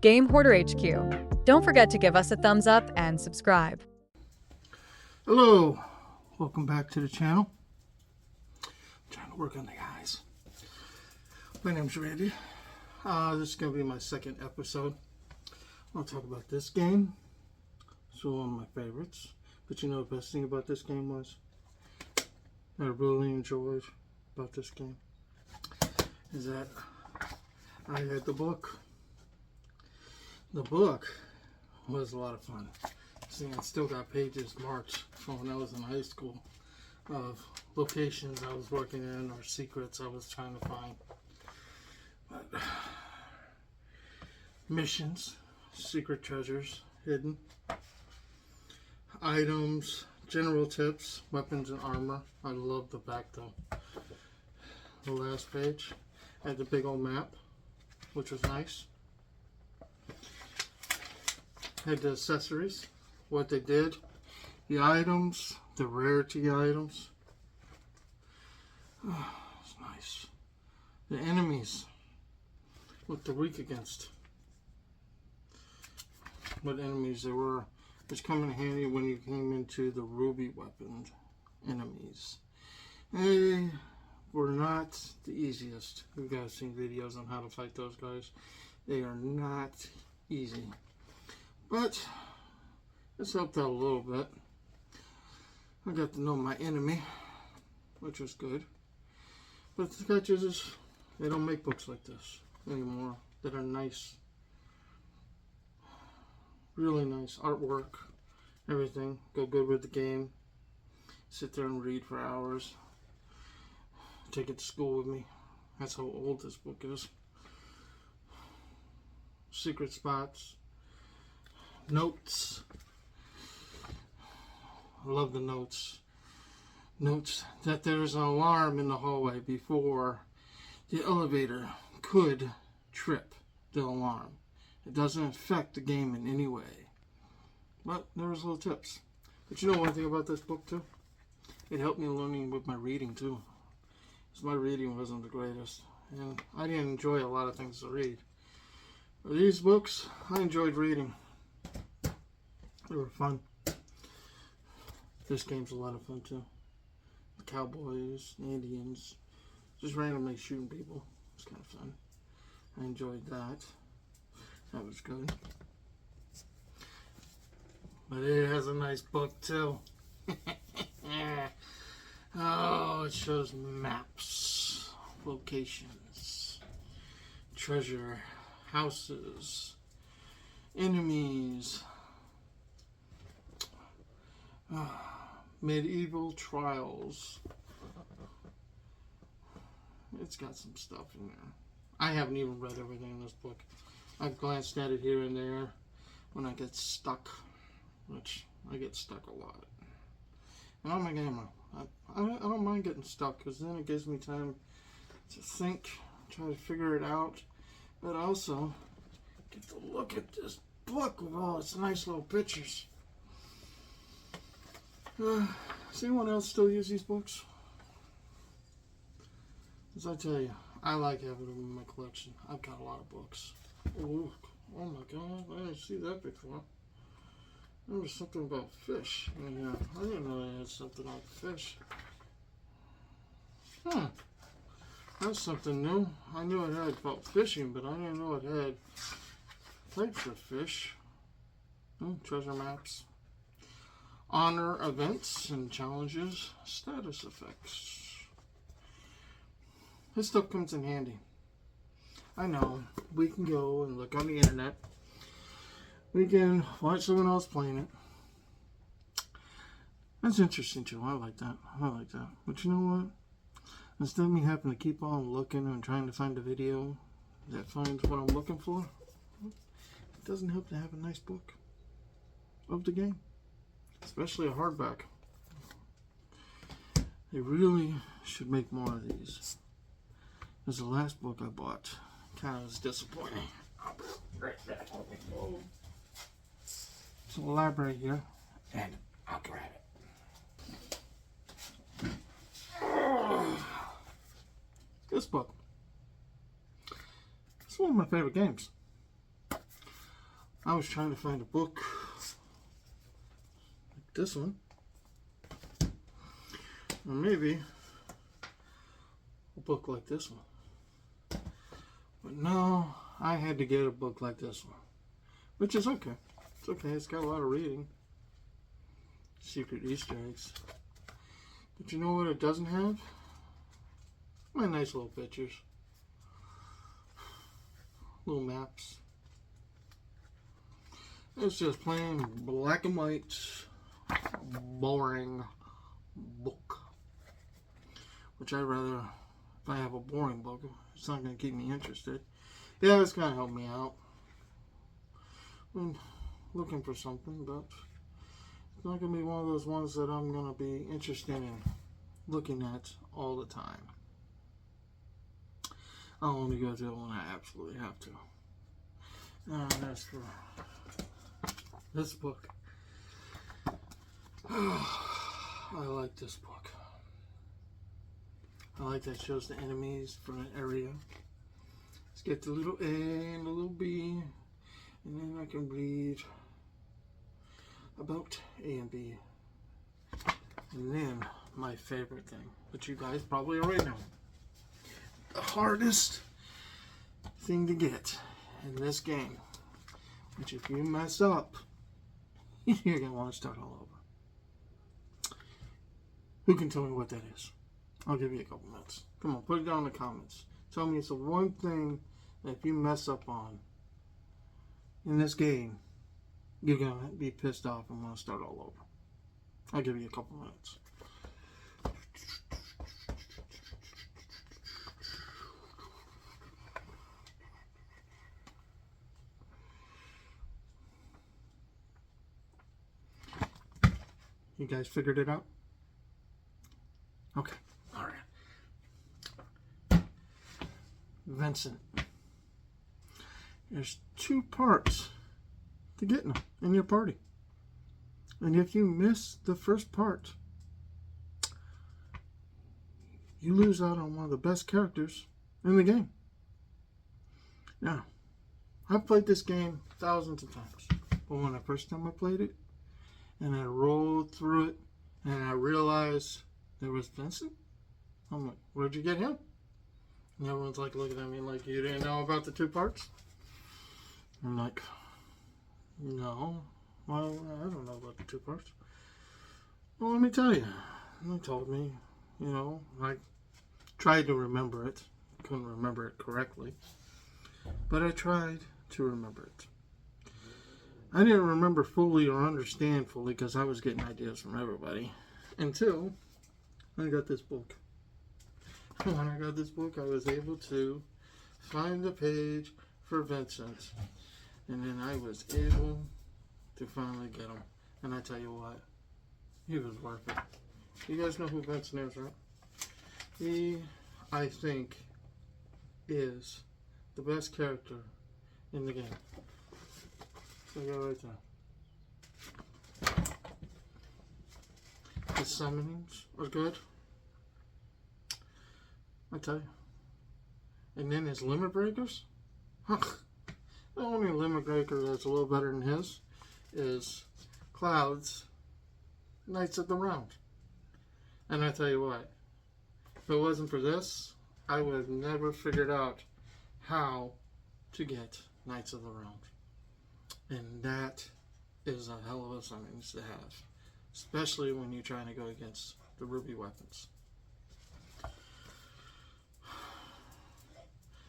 GameHoarderHQ. Don't forget to give us a thumbs up and subscribe. Hello, welcome back to the channel. I'm trying to work on the eyes. My name's Randy. This is going to be my second episode. I'll talk about this game. It's one of my favorites. But you know the best thing about this game was? That I really enjoyed about this game is that I had the book. The book was a lot of fun. See, I still got pages marked from when I was in high school of locations I was working in or secrets I was trying to find. But, missions, secret treasures, hidden items, general tips, weapons and armor. I love the back though. The last page had the big old map, which was nice. Had the accessories, what they did, the items, the rarity items. Oh, it's nice. The enemies, what they're weak against, what enemies they were, which come in handy when you came into the ruby weapon enemies. They were not the easiest. You guys seen videos on how to fight those guys. They are not easy. But this helped out a little bit. I got to know my enemy, which was good. But the catch is they don't make books like this anymore that are nice. Really nice artwork, everything. Go good with the game. Sit there and read for hours. Take it to school with me. That's how old this book is. Secret spots. Notes. I love the notes. Notes that there's an alarm in the hallway before the elevator could trip the alarm. It doesn't affect the game in any way. But there was little tips. But you know one thing about this book too? It helped me learning with my reading too. Because my reading wasn't the greatest. And I didn't enjoy a lot of things to read. But these books, I enjoyed reading. They were fun. This game's a lot of fun too. The cowboys, the Indians, just randomly shooting people. It's kind of fun. I enjoyed that. That was good. But it has a nice book too. Oh, it shows maps, locations, treasure, houses, enemies. Medieval trials. It's got some stuff in there. I haven't even read everything in this book. I've glanced at it here and there when I get stuck, which I get stuck a lot. And I'm a gamer. I don't mind getting stuck because then it gives me time to think, try to figure it out, but also get to look at this book with all its nice little pictures. Does anyone else still use these books? As I tell you, I like having them in my collection. I've got a lot of books. Oh my god, I didn't see that before. There was something about fish in here. I didn't know they had something like fish. That's something new. I knew it had about fishing, but I didn't know it had types of fish. Treasure maps. Honor events and challenges, status effects. This stuff comes in handy. I know, we can go and look on the internet. We can watch someone else playing it. That's interesting too. I like that. But you know what? Instead of me having to keep on looking and trying to find a video that finds what I'm looking for, it doesn't help to have a nice book of the game. Especially a hardback. They really should make more of these. Because the last book I bought kind of was disappointing. So the library here, and I'll grab it. This book. It's one of my favorite games. I was trying to find a book like this one, or maybe a book like this one. But no, I had to get a book like this one, which is okay. It's okay. It's got a lot of reading, secret Easter eggs. But you know what it doesn't have? My nice little pictures, little maps. It's just plain black and white, boring book. Which I'd rather, if I have a boring book, it's not going to keep me interested. Yeah, it's going to help me out. I'm looking for something, but it's not going to be one of those ones that I'm going to be interested in looking at all the time. I'll only go to it when I absolutely have to. And as for this book, I like this book. I like that it shows the enemies for an area. Let's get the little A and the little B, and then I can read about A and B. And then my favorite thing, which you guys probably already know, the hardest thing to get in this game, which if you mess up, you're going to want to start all over. Who can tell me what that is? I'll give you a couple minutes. Come on, put it down in the comments. Tell me it's the one thing that if you mess up on in this game, you're going to be pissed off and want to start all over. I'll give you a couple minutes. You guys figured it out? Okay. All right. Vincent. There's 2 parts to getting them in your party. And if you miss the first part, you lose out on one of the best characters in the game. Now, I've played this game thousands of times. But when the first time I played it, and I rolled through it, and I realized there was Vincent. I'm like, where'd you get him? And everyone's like looking at me like, you didn't know about the 2 parts? I'm like, no. Well, I don't know about the 2 parts. Well, let me tell you. They told me, you know, I tried to remember it. Couldn't remember it correctly. But I tried to remember it. I didn't remember fully or understand fully because I was getting ideas from everybody until I got this book. When I got this book, I was able to find the page for Vincent, and then I was able to finally get him. And I tell you what, he was worth it. You guys know who Vincent is, right? He, I think, is the best character in the game. So I got right there. His summonings are good. I tell you. And then his limit breakers. The only limit breaker that's a little better than his is Cloud's Knights of the Round. And I tell you what, if it wasn't for this, I would have never figured out how to get Knights of the Round. And that is a hell of a summons to have, especially when you're trying to go against the ruby weapons.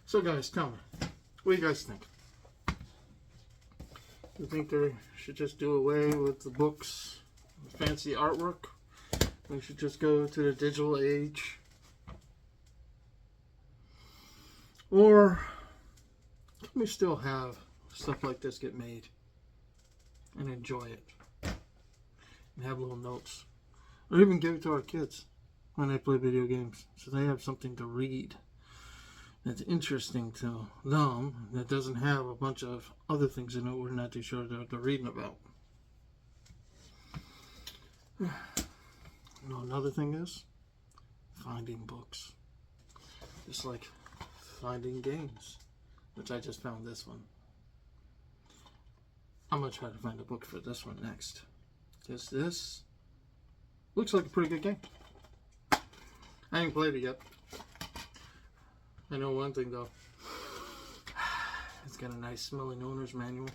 So guys, tell me, what do you guys think? You think they should just do away with the books, the fancy artwork? We should just go to the digital age? Or can we still have stuff like this get made and enjoy it and have little notes, or even give it to our kids when they play video games so they have something to read that's interesting to them, that doesn't have a bunch of other things in it we're not too sure that they're reading about. You know, another thing is finding books, just like finding games, which I just found this one. I'm going to try to find a book for this one next. Because this looks like a pretty good game. I ain't played it yet. I know one thing though. It's got a nice smelling owner's manual.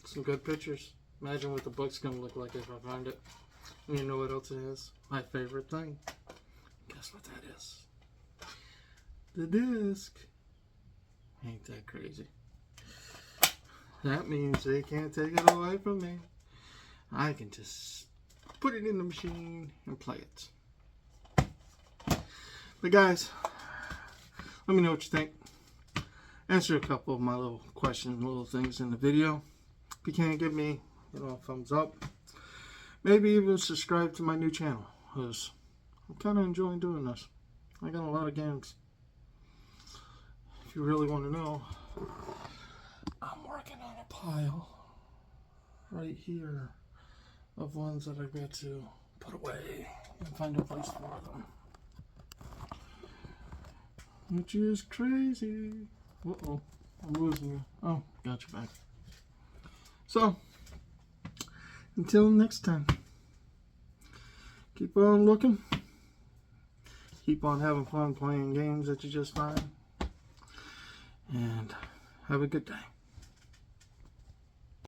Some good pictures. Imagine what the book's going to look like if I find it. And you know what else it is? My favorite thing. Guess what that is? The disc. Ain't that crazy? That means they can't take it away from me. I can just put it in the machine and play it. But guys, let me know what you think. Answer a couple of my little questions, little things in the video. If you can't give me, a thumbs up. Maybe even subscribe to my new channel, because I'm kind of enjoying doing this. I got a lot of games. If you really want to know, I'm working on a pile right here of ones that I've got to put away and find a place for them. Which is crazy. Uh-oh, I'm losing you. Oh, got you back. So, until next time, keep on looking. Keep on having fun playing games that you just find. And have a good day.